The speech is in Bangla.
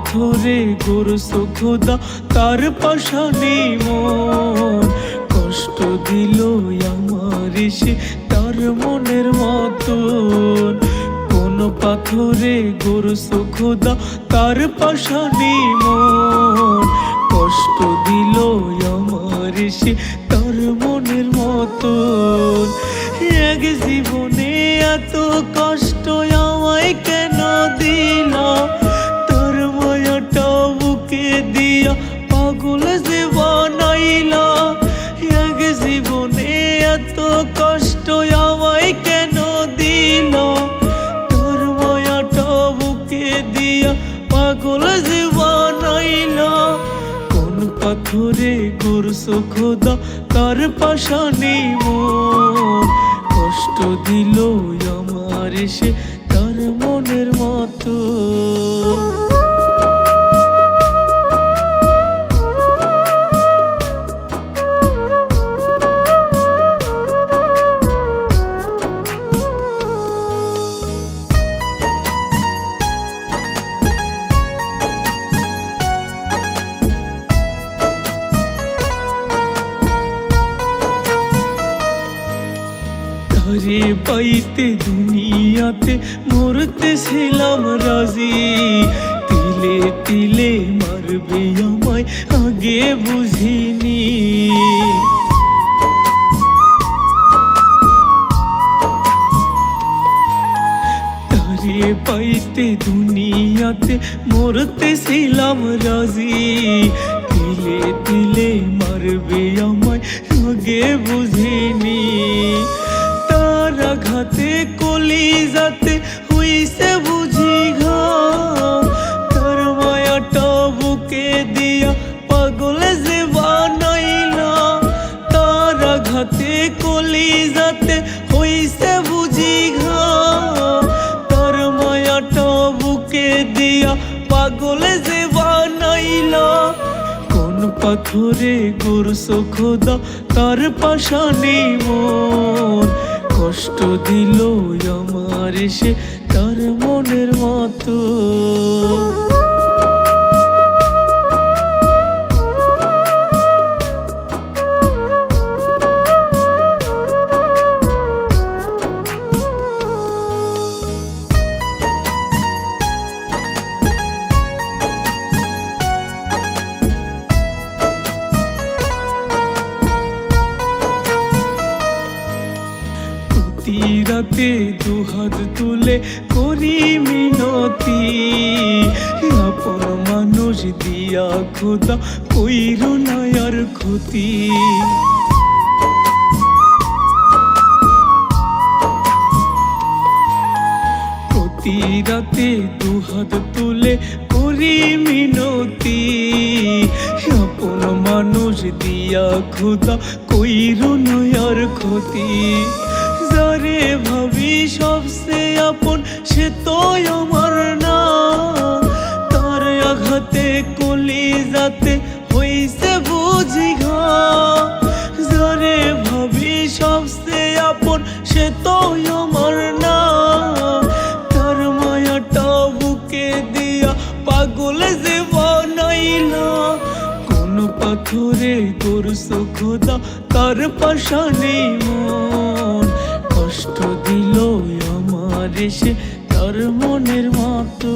পাথরে গড়ছ খোদা তার পাশানি মন, কষ্ট দিল আমার সে তার মনের মতন। কোন পাথরে গড়ছ খোদা তার পাশানি মন, কষ্ট দিল আমার সে তার মনের মতন। এক জীবনে এত কষ্ট আমায় কেন দিল, তোর মায়াটা বুকে দিয়া পাগল যে বানাইলা। এক জীবনে এত কষ্ট আমায় কেন দিল, তোর মায়াটা বুকে দিয়া পাগল যে বানাইলা। কোন পাথরে গড়ছ খোদা তার পাশানি মন, কষ্ট দিল আমার সে তার মনের মতো। তারে পাইতে দুনিয়াতে মরতেছিলাম রাজি, তিলে তিলে মারবে আমায় আগে বুঝিনি। তারে পাইতে দুনিয়াতে মরতেছিলাম রাজি, তিলে তিলে মারবে আমায় আগে বুঝিনি। আঘাতে কলি যাতে হইছে বুঝি ঘাম, তার মায়াটা বুকে দিয়া পাগল যে বানাইলা। তার আঘাতে কলি যাতে হইছে বুঝি ঘাম, তার মায়াটা বুকে দিয়া পাগল যে বানাইলা। কোন পাথরে গড়ছ খোদা তার পাশানি মন, কষ্ট দিল আমার সে তার মনের মতো। রাতে দুহাত তুলে করি মিনতি, আপন মানুষ দিয়া খোদা কইর না আর ক্ষতি। প্রতি রাতে দুহাত তুলে করি মিনতি, আপন মানুষ দিয়া খোদা কইর না আর ক্ষতি। যারে ভাবি সবচেয়ে আপন সে তো আমার না, তার আঘাতে কলি যাতে হইছে বুঝি ঘাম। যারে ভাবি সবচেয়ে আপন সে তো আমার না, তার মায়াটা বুকে দিয়া পাগল যে বানাইলা। কোন পাথরে গড়ছ খোদা তার পাশানি মন, কষ্ট দিল আমার সে তার মনের মতো।